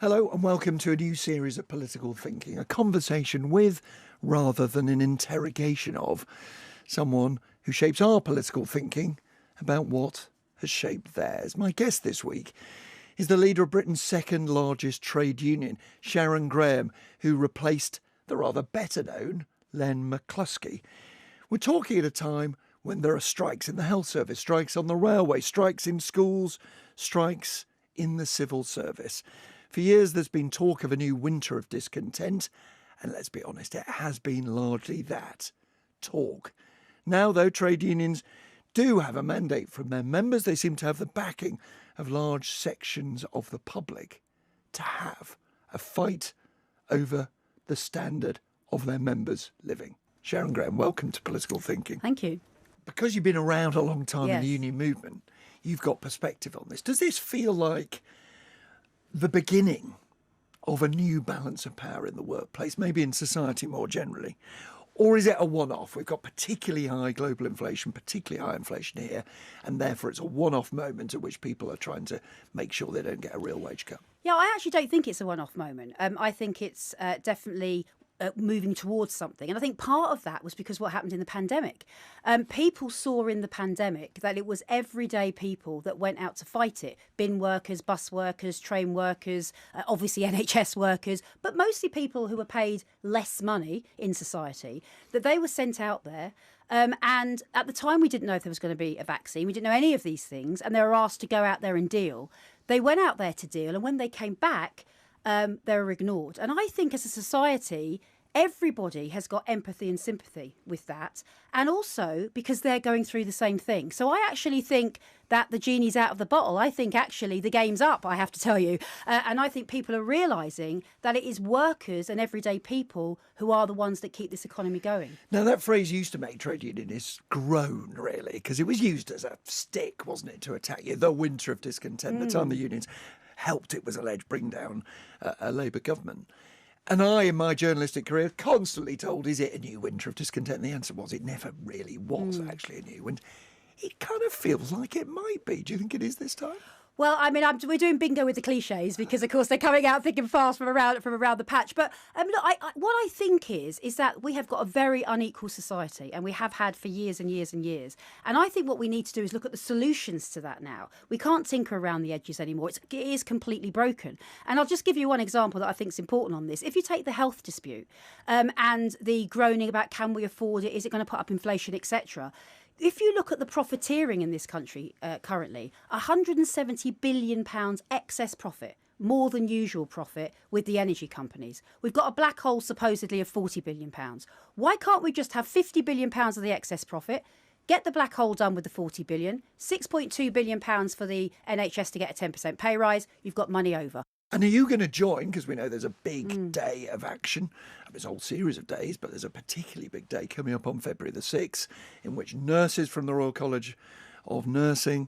Hello and welcome to a new series of Political Thinking, a conversation with, rather than an interrogation of, someone who shapes our political thinking about what has shaped theirs. My guest this week is the leader of Britain's second largest trade union, Sharon Graham, who replaced the rather better known Len McCluskey. We're talking at a time when there are strikes in the health service, strikes on the railway, strikes in schools, strikes in the civil service. For years, there's been talk of a new winter of discontent, and let's be honest, it has been largely that, talk. Now, though, trade unions do have a mandate from their members. They seem to have the backing of large sections of the public to have a fight over the standard of their members' living. Sharon Graham, welcome to Political Thinking. Thank you. Because you've been around a long time in the Yes. union movement, you've got perspective on this. Does this feel like the beginning of a new balance of power in the workplace, maybe in society more generally? Or is it a one-off? We've got particularly high global inflation, particularly high inflation here, and therefore it's a one-off moment at which people are trying to make sure they don't get a real wage cut. Yeah, I actually don't think it's a one-off moment. I think it's definitely moving towards something. And I think part of that was because what happened in the pandemic. People saw in the pandemic that it was everyday people that went out to fight it. Bin workers, bus workers, train workers, obviously NHS workers, but mostly people who were paid less money in society, that they were sent out there. And at the time, we didn't know if there was going to be a vaccine. We didn't know any of these things. And they were asked to go out there and deal. They went out there to deal. And when they came back, they were ignored. And I think as a society, everybody has got empathy and sympathy with that. And also because they're going through the same thing. So I actually think that the genie's out of the bottle. I think actually the game's up, I have to tell you. And I think people are realising that it is workers and everyday people who are the ones that keep this economy going. Now, that phrase used to make trade unionists groan, really, because it was used as a stick, wasn't it, to attack you? The winter of discontent, the time the unions helped, it was alleged, bring down a Labour government. And I, in my journalistic career, constantly told, is it a new winter of discontent? And the answer was, it never really was actually a new winter. It kind of feels like it might be. Do you think it is this time? Well, I mean, we're doing bingo with the cliches because, of course, they're coming out thick and fast from around the patch. But look, what I think is that we have got a very unequal society, and we have had for years and years and years. And I think what we need to do is look at the solutions to that now. We can't tinker around the edges anymore. It is completely broken. And I'll just give you one example that I think is important on this. If you take the health dispute and the groaning about can we afford it, is it going to put up inflation, etc., if you look at the profiteering in this country currently, £170 billion excess profit, more than usual profit with the energy companies. We've got a black hole supposedly of £40 billion. Why can't we just have £50 billion of the excess profit, get the black hole done with the 40 billion, £6.2 billion for the NHS to get a 10% pay rise, you've got money over. And are you going to join? Because we know there's a big day of action. I mean, it's a whole series of days, but there's a particularly big day coming up on February the 6th in which nurses from the Royal College of Nursing,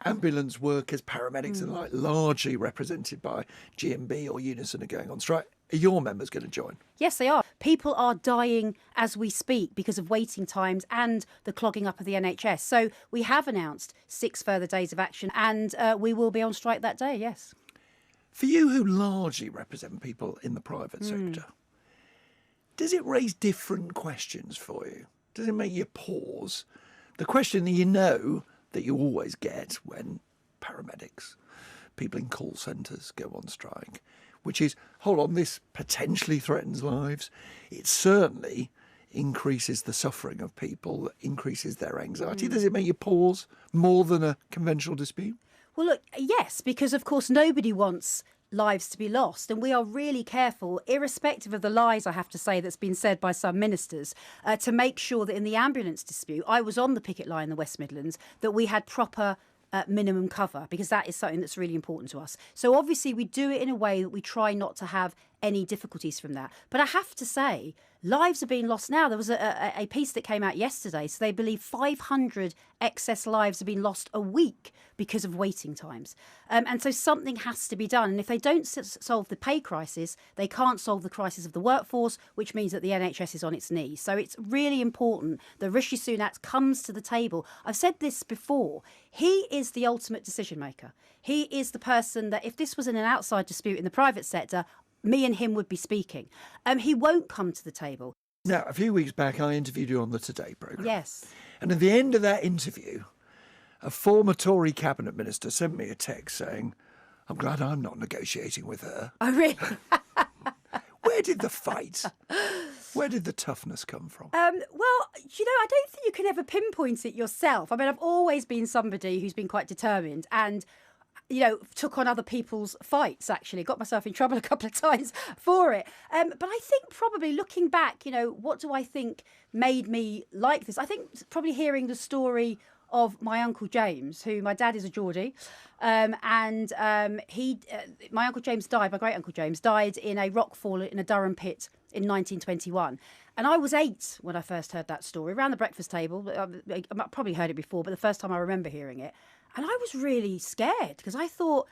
ambulance workers, paramedics and like, largely represented by GMB or Unison, are going on strike. Are your members going to join? Yes, they are. People are dying as we speak because of waiting times and the clogging up of the NHS. So we have announced 6 further days of action and we will be on strike that day, yes. For you, who largely represent people in the private sector, does it raise different questions for you? Does it make you pause? The question that you know that you always get when paramedics, people in call centres go on strike, which is, hold on, this potentially threatens lives. It certainly increases the suffering of people, increases their anxiety. Does it make you pause more than a conventional dispute? Well, look, yes, because, of course, nobody wants lives to be lost. And we are really careful, irrespective of the lies, I have to say, that's been said by some ministers, to make sure that in the ambulance dispute, I was on the picket line in the West Midlands, that we had proper minimum cover, because that is something that's really important to us. So obviously we do it in a way that we try not to have any difficulties from that. But I have to say, lives are being lost now. There was a piece that came out yesterday. So they believe 500 excess lives have been lost a week because of waiting times. And so something has to be done. And if they don't solve the pay crisis, they can't solve the crisis of the workforce, which means that the NHS is on its knees. So it's really important that Rishi Sunak comes to the table. I've said this before. He is the ultimate decision maker. He is the person that if this was in an outside dispute in the private sector, me and him would be speaking. He won't come to the table. Now, a few weeks back, I interviewed you on the Today programme. Yes. And at the end of that interview, a former Tory cabinet minister sent me a text saying, I'm glad I'm not negotiating with her. Oh, really? Where did the fight, where did the toughness come from? Well, I don't think you can ever pinpoint it yourself. I mean, I've always been somebody who's been quite determined and took on other people's fights, actually. Got myself in trouble a couple of times for it. But I think probably looking back, what do I think made me like this? I think probably hearing the story of my Uncle James, who my dad is a Geordie. My Uncle James died, my great Uncle James died in a rockfall in a Durham pit in 1921. And I was 8 when I first heard that story, around the breakfast table. I probably heard it before, but the first time I remember hearing it. And I was really scared because I thought,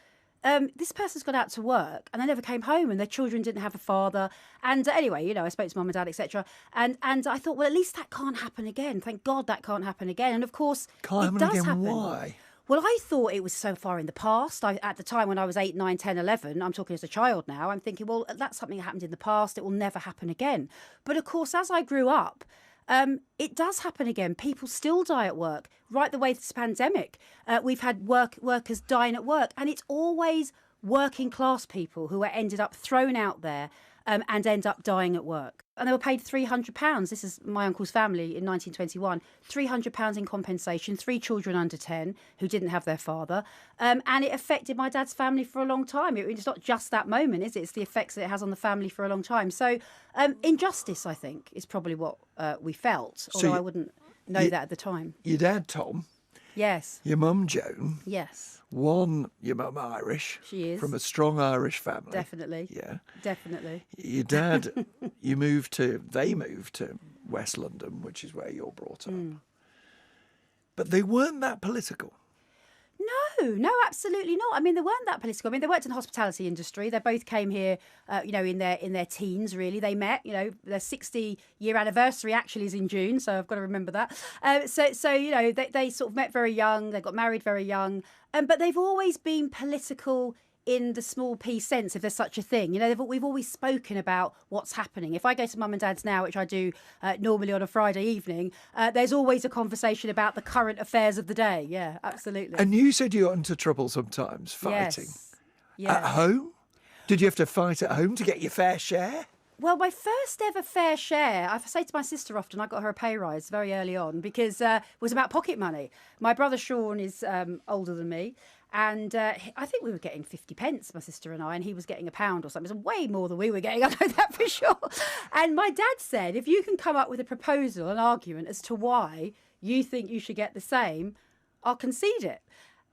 this person's gone out to work and they never came home and their children didn't have a father. And anyway, I spoke to mum and dad, etc. And I thought, well, at least that can't happen again. Thank God that can't happen again. And of course, it does happen. Why? Well, I thought it was so far in the past. At the time when I was 8, 9, 10, 11, I'm talking as a child now, I'm thinking, well, that's something that happened in the past. It will never happen again. But of course, as I grew up, it does happen again. People still die at work. Right the way through this pandemic, we've had workers dying at work. And it's always working class people who are ended up thrown out there and end up dying at work. And they were paid £300. This is my uncle's family in 1921. £300 in compensation, 3 children under 10 who didn't have their father. And it affected my dad's family for a long time. It's not just that moment, is it? It's the effects that it has on the family for a long time. So injustice, I think, is probably what we felt, although I wouldn't know that at the time. Your dad, Tom. Yes. Your mum, Joan. Yes. Your mum Irish. She is. From a strong Irish family. Definitely. Yeah. Definitely. Your dad, they moved to West London, which is where you're brought up. But they weren't that political. No, absolutely not. I mean, they weren't that political. I mean, they worked in the hospitality industry. They both came here, in their teens, really. They met, their 60-year anniversary actually is in June, so I've got to remember that. They sort of met very young. They got married very young. But they've always been political in the small p sense, if there's such a thing. We've always spoken about what's happening. If I go to mum and dad's now, which I do normally on a Friday evening, there's always a conversation about the current affairs of the day. Yeah, absolutely. And you said you got into trouble sometimes fighting. Yes. At home? Did you have to fight at home to get your fair share? Well, my first ever fair share, I say to my sister often, I got her a pay rise very early on because it was about pocket money. My brother Sean is older than me. And I think we were getting 50 pence, my sister and I, and he was getting £1 or something. It was way more than we were getting, I know that for sure. And my dad said, if you can come up with a proposal, an argument as to why you think you should get the same, I'll concede it.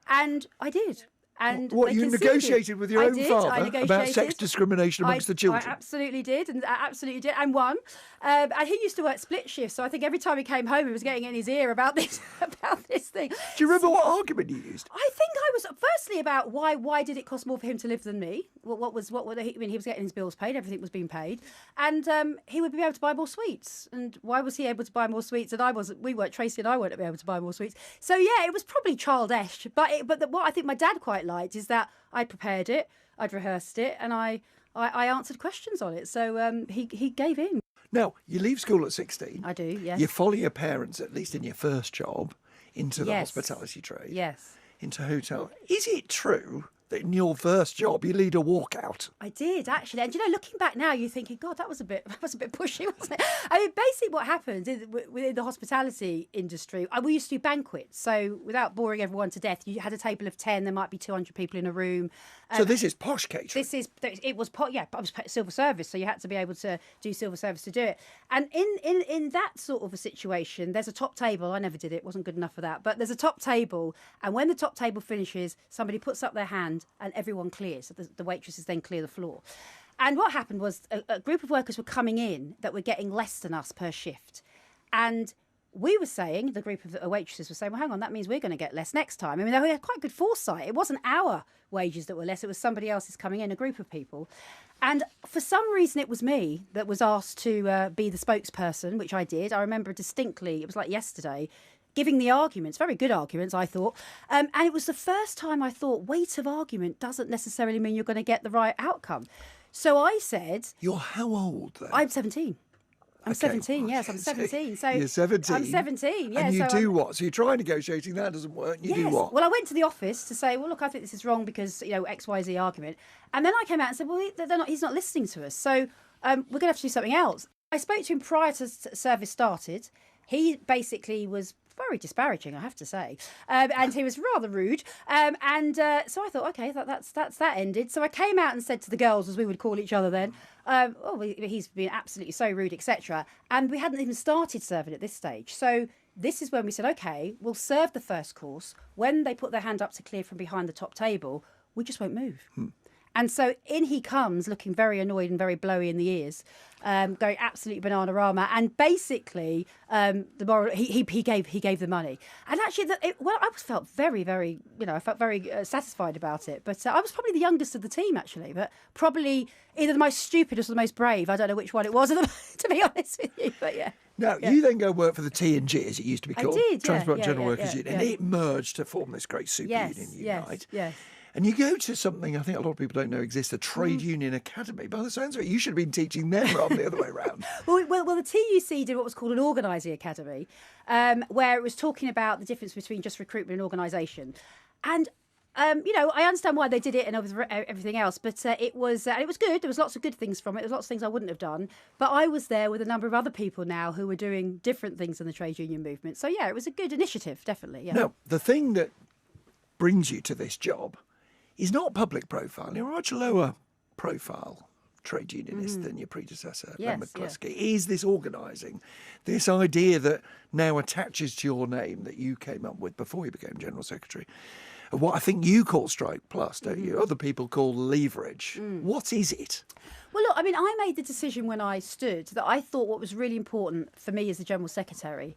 And I did. And what, you negotiated with your own father about sex discrimination amongst the children? I absolutely did, and won. And he used to work split shifts, so I think every time he came home, he was getting in his ear about this thing. Do you remember what argument you used? I think I was firstly about why did it cost more for him to live than me? He was getting his bills paid, everything was being paid, and he would be able to buy more sweets. And why was he able to buy more sweets and I wasn't? Tracy and I weren't able to buy more sweets. So yeah, it was probably childish, but what I think my dad quite liked is that I prepared it, I'd rehearsed it, and I answered questions on it. So he gave in. Now, you leave school at 16. I do, yes. You follow your parents, at least in your first job, into the hospitality trade. Yes. Into hotel. Is it true that in your first job you lead a walkout? I did, actually. And looking back now, you're thinking, God, that was a bit pushy, wasn't it? I mean, basically what happens within the hospitality industry, we used to do banquets. So without boring everyone to death, you had a table of 10, there might be 200 people in a room. So this is posh catering? It was silver service, so you had to be able to do silver service to do it. And in that sort of a situation, there's a top table. I never did it, wasn't good enough for that. But there's a top table, and when the top table finishes, somebody puts up their hand and everyone clears. So the waitresses then clear the floor. And what happened was a group of workers were coming in that were getting less than us per shift. And we were saying, the group of waitresses were saying, well, hang on, that means we're going to get less next time. I mean, they had quite good foresight. It wasn't our wages that were less. It was somebody else's coming in, a group of people. And for some reason, it was me that was asked to be the spokesperson, which I did. I remember distinctly, it was like yesterday, giving the arguments, very good arguments, I thought. And it was the first time I thought weight of argument doesn't necessarily mean you're going to get the right outcome. So I said... You're how old then? I'm 17. I'm Okay. 17, yes, I'm 17. So you're 17. I'm 17, yeah. And you so do what? So you try negotiating, that doesn't work. You do Yes. what? Well, I went to the office to say, well, look, I think this is wrong because, XYZ argument. And then I came out and said, well, he's not listening to us. So we're going to have to do something else. I spoke to him prior to service started. He basically was very disparaging, I have to say, and he was rather rude. So I thought, okay, that's that ended. So I came out and said to the girls, as we would call each other then, he's been absolutely so rude, etc. And we hadn't even started serving at this stage. So this is when we said, okay, we'll serve the first course. When they put their hand up to clear from behind the top table, we just won't move. And so in he comes, looking very annoyed and very blowy in the ears, going absolutely banana-rama. And basically, the moral he gave the money. And actually, I felt very, very, I felt very satisfied about it. But I was probably the youngest of the team, actually. But probably either the most stupid or the most brave. I don't know which one it was, to be honest with you. But yeah. Now, you then go work for the T&G, as it used to be called, I did, Transport and General yeah, Workers Union, and it merged to form this great super union, Unite. Yes. And you go to something I think a lot of people don't know exists, a trade union academy. By the sounds of it, you should have been teaching them rather than the other way around. Well, the TUC did what was called an organising academy, where it was talking about the difference between just recruitment and organisation. And I understand why they did it and everything else, but it was good. There was lots of good things from it. There was lots of things I wouldn't have done. But I was there with a number of other people now who were doing different things in the trade union movement. So, yeah, it was a good initiative, definitely. Yeah. Now, the thing that brings you to this job is not public profile. You're a much lower profile trade unionist than your predecessor, Len McCluskey. Is this organising, this idea that now attaches to your name that you came up with before you became General Secretary, of what I think you call Strike Plus, don't you? Other people call leverage. What is it? Well, look, I mean, I made the decision when I stood that I thought what was really important for me as the General Secretary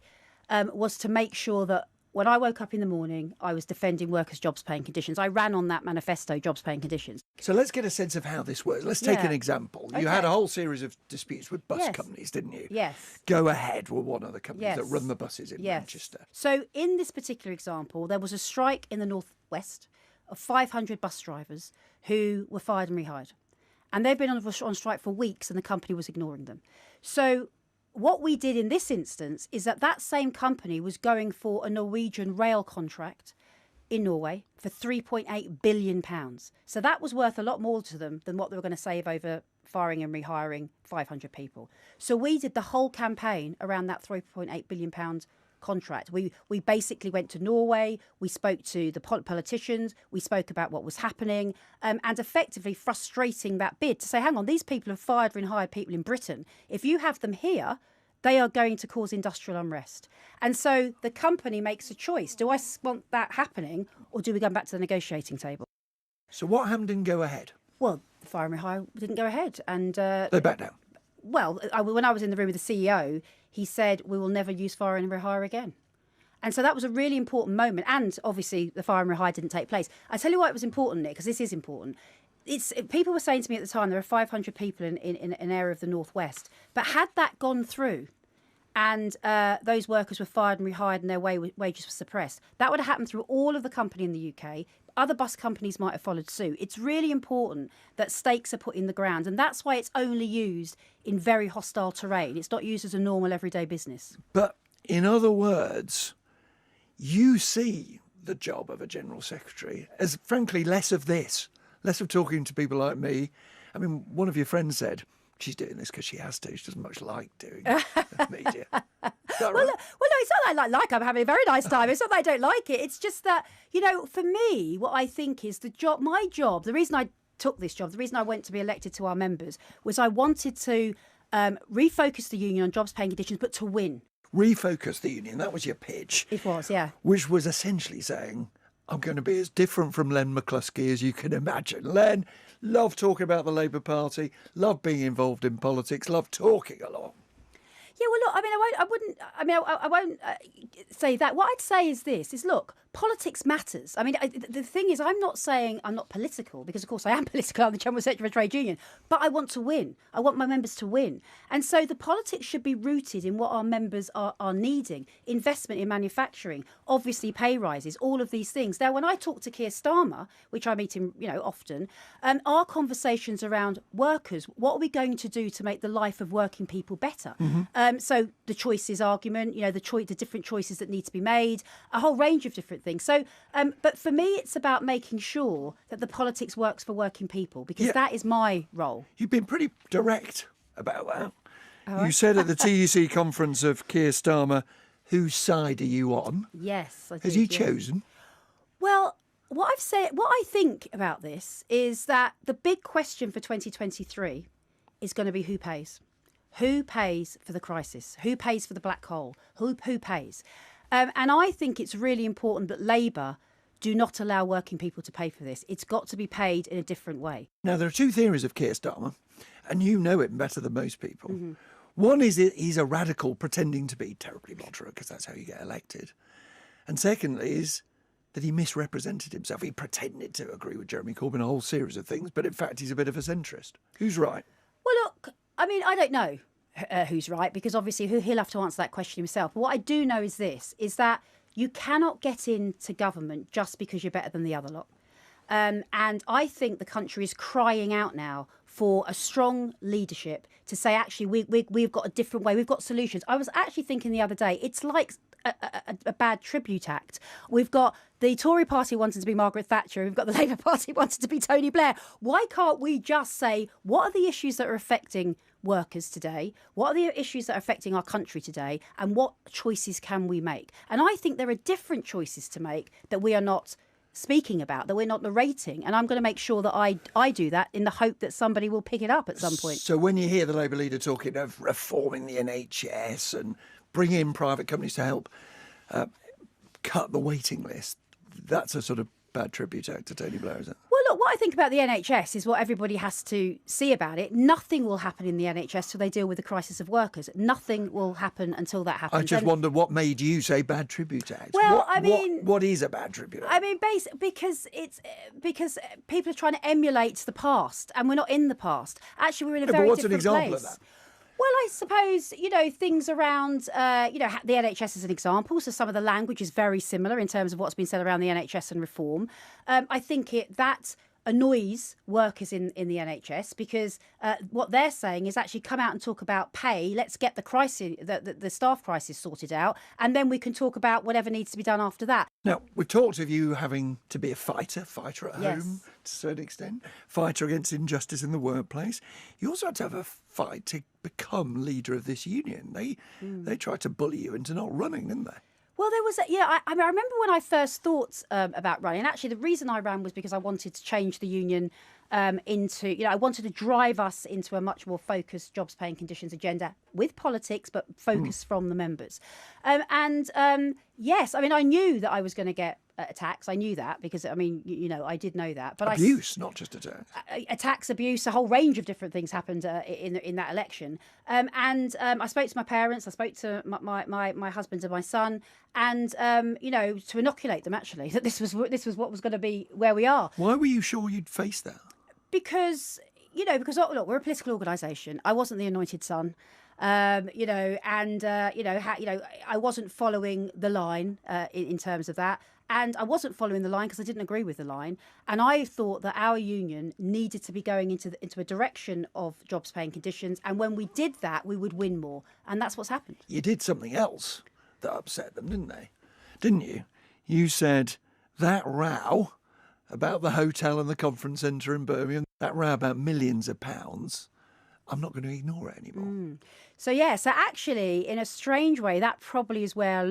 was to make sure that when I woke up in the morning, I was defending workers' jobs, pay and conditions. I ran on that manifesto, jobs, pay and conditions. So let's get a sense of how this works. Let's take an example. You had a whole series of disputes with bus companies, didn't you? Yes. Go Ahead were one of the companies that run the buses in Manchester. So in this particular example, there was a strike in the northwest of 500 bus drivers who were fired and rehired. And they've been on strike for weeks and the company was ignoring them. So what we did in this instance is that same company was going for a Norwegian rail contract in Norway for £3.8 billion. So that was worth a lot more to them than what they were going to save over firing and rehiring 500 people. So we did the whole campaign around that £3.8 billion contract. We basically went to Norway, we spoke to the politicians, we spoke about what was happening, and effectively frustrating that bid to say, hang on, these people have fired and hired people in Britain. If you have them here, they are going to cause industrial unrest. And so the company makes a choice. Do I want that happening or do we go back to the negotiating table? So what happened in Go Ahead? Well, the fire and rehire didn't go ahead. And they backed down. Well, when I was in the room with the CEO, he said, we will never use fire and rehire again. And so that was a really important moment. And obviously the fire and rehire didn't take place. I tell you why it was important, Nick, because this is important. People were saying to me at the time, there are 500 people in an area of the northwest. But had that gone through and those workers were fired and rehired and their wages were suppressed, that would have happened through all of the company in the UK. Other bus companies might have followed suit. It's really important that stakes are put in the ground. And that's why it's only used in very hostile terrain. It's not used as a normal everyday business. But in other words, you see the job of a General Secretary as, frankly, less of this, less of talking to people like me. I mean, one of your friends said, she's doing this because she has to. She doesn't much like doing media. Is that right? Well, no, it's not that I like. I'm having a very nice time. It's not that I don't like it. It's just that, for me, what I think is my job, the reason I took this job, the reason I went to be elected to our members was I wanted to refocus the union on jobs, pay and conditions, but to win. Refocus the union. That was your pitch. It was, yeah. Which was essentially saying, I'm going to be as different from Len McCluskey as you can imagine. Len, love talking about the Labour Party, love being involved in politics, love talking a lot. Yeah, well, look, I mean, I won't say that. What I'd say is this: is look, politics matters. I mean, the thing is, I'm not saying I'm not political because, of course, I am political. I'm the General Secretary of a trade union, but I want to win. I want my members to win, and so the politics should be rooted in what our members are needing: investment in manufacturing, obviously pay rises, all of these things. Now, when I talk to Keir Starmer, which I meet him, often, our conversations around workers. What are we going to do to make the life of working people better? So the choices argument, the different choices that need to be made, a whole range of different things. So, but for me, it's about making sure that the politics works for working people, because that is my role. You've been pretty direct about that. You said at the TUC conference of Keir Starmer, whose side are you on? Yes, I did. Has he chosen? Well, what I think about this is that the big question for 2023 is going to be who pays. Who pays for the crisis? Who pays for the black hole? Who pays? And I think it's really important that Labour do not allow working people to pay for this. It's got to be paid in a different way. Now, there are two theories of Keir Starmer, and you know it better than most people. One is he's a radical pretending to be terribly moderate, because that's how you get elected. And secondly is that he misrepresented himself. He pretended to agree with Jeremy Corbyn, a whole series of things, but in fact he's a bit of a centrist. Who's right? Well, look, I mean, I don't know who's right, because obviously he'll have to answer that question himself. But what I do know is this, is that you cannot get into government just because you're better than the other lot. And I think the country is crying out now for a strong leadership to say, actually, we've got a different way. We've got solutions. I was actually thinking the other day, it's like a bad tribute act. We've got the Tory party wanting to be Margaret Thatcher. We've got the Labour Party wanting to be Tony Blair. Why can't we just say, what are the issues that are affecting workers today? What are the issues that are affecting our country today? And what choices can we make? And I think there are different choices to make that we are not speaking about, that we're not narrating. And I'm going to make sure that I do that in the hope that somebody will pick it up at some point. So when you hear the Labour leader talking of reforming the NHS and bringing in private companies to help cut the waiting list, that's a sort of bad tribute act to Tony Blair, is it? Well, look, what I think about the NHS is what everybody has to see about it. Nothing will happen in the NHS till they deal with the crisis of workers. Nothing will happen until that happens. I just wonder what made you say bad tribute act. Well, what is a bad tribute act? I mean, because people are trying to emulate the past, and we're not in the past. Actually, we're in a very different place. But what's an example of that? Well, I suppose, things around, the NHS as an example. So some of the language is very similar in terms of what's been said around the NHS and reform. I think that annoys workers in the NHS, because what they're saying is actually come out and talk about pay. Let's get the crisis, the staff crisis sorted out, and then we can talk about whatever needs to be done after that. Now, we've talked of you having to be a fighter at Yes. home to a certain extent, fighter against injustice in the workplace. You also had to have a fight to become leader of this union. They tried to bully you into not running, didn't they? Well, there was, I remember when I first thought about running. And actually, the reason I ran was because I wanted to change the union into, I wanted to drive us into a much more focused jobs, pay and conditions agenda with politics, but focused from the members. Yes, I mean, I knew that I was going to get attacks. I knew that because, I did know that. But Abuse, not just attacks. Attacks, abuse, a whole range of different things happened in that election. I spoke to my parents, I spoke to my husband and my son, and to inoculate them actually that this was what was going to be where we are. Why were you sure you'd face that? Because look, we're a political organisation. I wasn't the anointed son. I wasn't following the line in terms of that. And I wasn't following the line because I didn't agree with the line. And I thought that our union needed to be going into a direction of jobs, pay and conditions. And when we did that, we would win more. And that's what's happened. You did something else that upset them, didn't they? Didn't you? You said that row about the hotel and the conference centre in Birmingham, that row about millions of pounds, I'm not going to ignore it anymore. So actually, in a strange way, that probably is where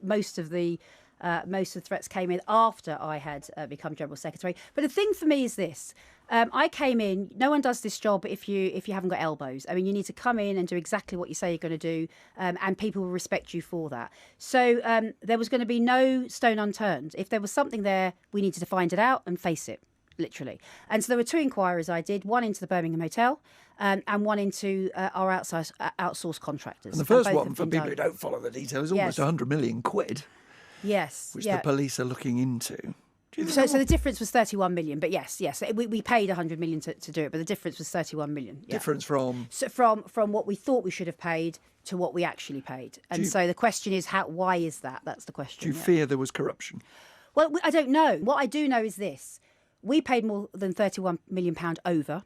most of the threats came in after I had become General Secretary. But the thing for me is this. I came in, no one does this job if you haven't got elbows. I mean, you need to come in and do exactly what you say you're going to do, and people will respect you for that. So there was going to be no stone unturned. If there was something there, we needed to find it out and face it. literally. And so there were 2 inquiries I did, one into the Birmingham Hotel and one into our outsourced contractors. And the first both one, have for been people done. who don't follow the details, is almost Yes. 100 million quid, Yes. which yeah. the police are looking into. Do you think So, that so the difference was 31 million, but yes, we paid 100 million to do it, but the difference was 31 million. Yeah. difference from... So from what we thought we should have paid to what we actually paid, and so the question is, why is that? That's the question. Do you fear there was corruption? Well, I don't know. What I do know is this: we paid more than £31 million over.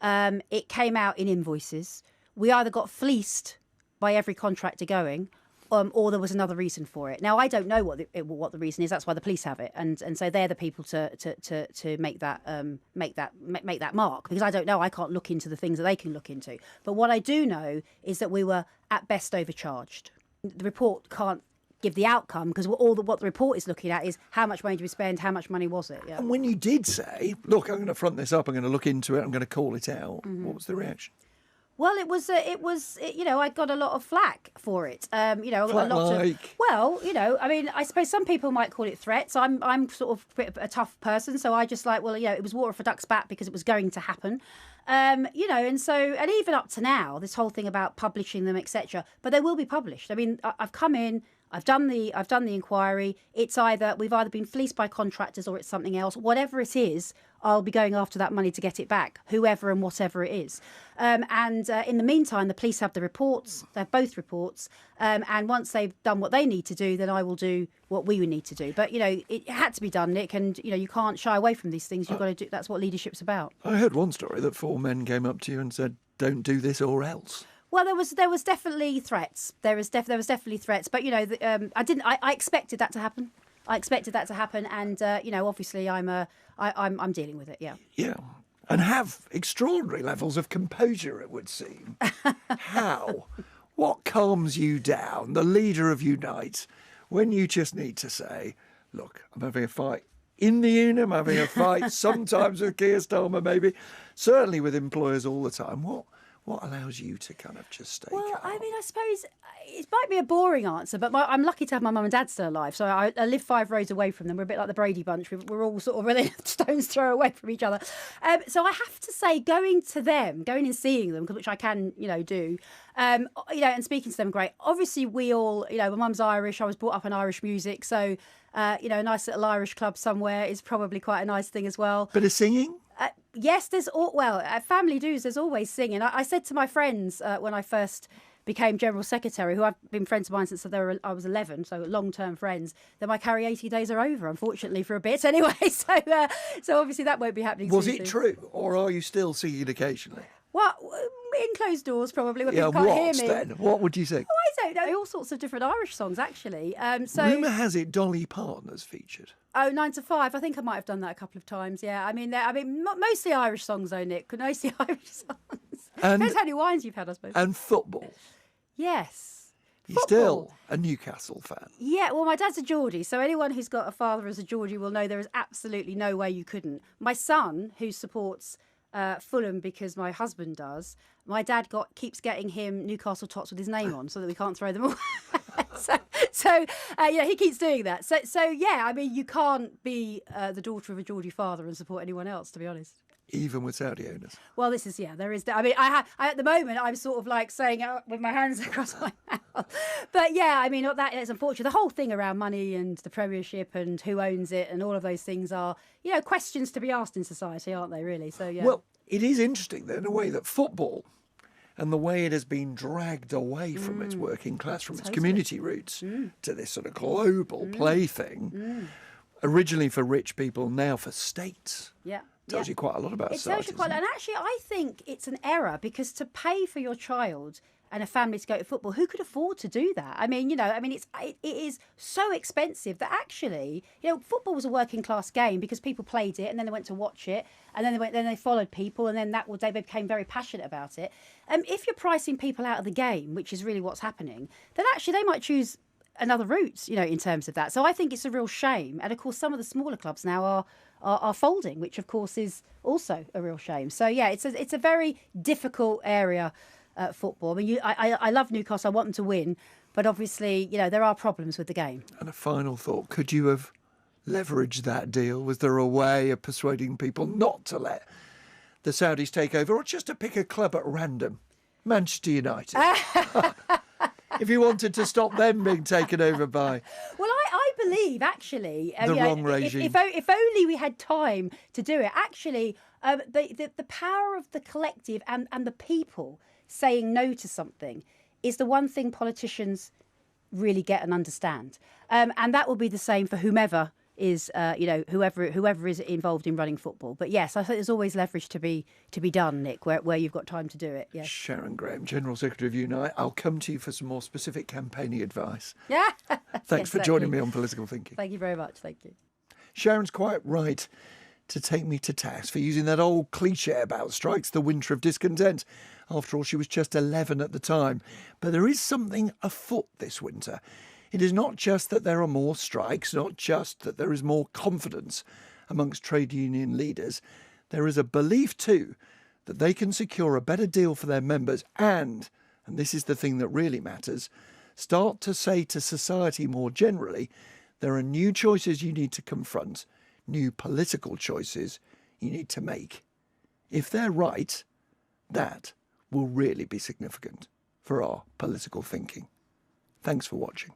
It came out in invoices. We either got fleeced by every contractor going, or there was another reason for it. Now, I don't know what the reason is. That's why the police have it, and so they're the people to make that mark, because I don't know. I can't look into the things that they can look into. But what I do know is that we were at best overcharged. The report can't give the outcome, because what the report is looking at is how much money did we spend, how much money was it. Yeah. And when you did say, look, I'm going to front this up, I'm going to look into it, I'm going to call it out, what was the reaction? Well, I got a lot of flack for it. A lot of. Well, I mean, I suppose some people might call it threats. I'm sort of a tough person, so I just it was water off a duck's back because it was going to happen. And even up to now, this whole thing about publishing them, etc. But they will be published. I mean, I've come in. I've done the inquiry. It's we've either been fleeced by contractors or it's something else. Whatever it is, I'll be going after that money to get it back, whoever and whatever it is. In the meantime, the police have the reports. They have both reports. And once they've done what they need to do, then I will do what we would need to do. But, it had to be done, Nick, and, you can't shy away from these things. You've got to do. That's what leadership's about. I heard one story that 4 men came up to you and said, don't do this or else. Well, there was definitely threats. There was definitely threats, but I expected that to happen. And obviously I'm dealing with it. Yeah. Yeah, and have extraordinary levels of composure, it would seem. How? What calms you down, the leader of Unite, when you just need to say, look, I'm having a fight in the union, I'm having a fight sometimes with Keir Starmer, maybe, certainly with employers all the time. What allows you to kind of just stay calm? I mean, I suppose it might be a boring answer, but I'm lucky to have my mum and dad still alive. So I live 5 roads away from them. We're a bit like the Brady Bunch. We're all sort of really stones throw away from each other. So I have to say, going and seeing them, which I can, do, and speaking to them, great. Obviously, we all, my mum's Irish. I was brought up on Irish music. So, a nice little Irish club somewhere is probably quite a nice thing as well. Bit of singing? Yes, at family dues, there's always singing. I said to my friends when I first became General Secretary, who I've been friends of mine since I was 11, so long-term friends, that my karaoke days are over, unfortunately, for a bit anyway. So obviously that won't be happening Was soon. it true, or are you still singing occasionally? Well, in closed doors, probably, when Yeah, people can't what hear me. then? What would you sing? I don't know, all sorts of different Irish songs, actually. Rumour has it Dolly Parton's featured. Oh, 9 to 5. I think I might have done that a couple of times. Yeah, I mean, mostly Irish songs, though, Nick. Mostly Irish songs. Depends how many wines you've had, I suppose. And football. Yes. You're still a Newcastle fan. Yeah, well, my dad's a Geordie, so anyone who's got a father as a Geordie will know there is absolutely no way you couldn't. My son, who supports Fulham because my husband does, my dad keeps getting him Newcastle tots with his name on so that we can't throw them away. So he keeps doing that. So yeah, I mean, you can't be the daughter of a Geordie father and support anyone else, to be honest. Even with Saudi owners. Well, there is. I mean, I at the moment I'm sort of like saying it with my hands across my mouth. But yeah, I mean, that is unfortunate. The whole thing around money and the Premiership and who owns it and all of those things are, questions to be asked in society, aren't they? Really? So yeah. Well, it is interesting then, in a way, that football and the way it has been dragged away from its working class, from its community roots, to this sort of global plaything, originally for rich people, now for states. Yeah. Tells you quite a lot about it society. Tells you quite a lot. And actually, I think it's an error, because to pay for your child and a family to go to football, who could afford to do that? I mean, it is so expensive that actually, football was a working class game because people played it and then they went to watch it and then they followed people and then they became very passionate about it. If you're pricing people out of the game, which is really what's happening, then actually they might choose another route, in terms of that. So I think it's a real shame. And of course, some of the smaller clubs now are folding, which of course is also a real shame. So yeah, it's a very difficult area, football. I mean, I love Newcastle. I want them to win, but obviously, there are problems with the game. And a final thought: could you have leverage that deal? Was there a way of persuading people not to let the Saudis take over, or just to pick a club at random? Manchester United. If you wanted to stop them being taken over by Well, I believe, actually, the wrong regime. If only we had time to do it, actually, the power of the collective and the people saying no to something is the one thing politicians really get and understand. And that will be the same for whomever is, whoever is involved in running football. But yes, I think there's always leverage to be done, Nick, where you've got time to do it. Yes. Sharon Graham, General Secretary of Unite. I'll come to you for some more specific campaigning advice. Yeah. Thanks for joining me on Political Thinking. Thank you very much. Thank you. Sharon's quite right to take me to task for using that old cliche about strikes the winter of discontent. After all, she was just 11 at the time. But there is something afoot this winter. It is not just that there are more strikes, not just that there is more confidence amongst trade union leaders. There is a belief too that they can secure a better deal for their members and this is the thing that really matters, start to say to society more generally, there are new choices you need to confront, new political choices you need to make. If they're right, that will really be significant for our political thinking. Thanks for watching.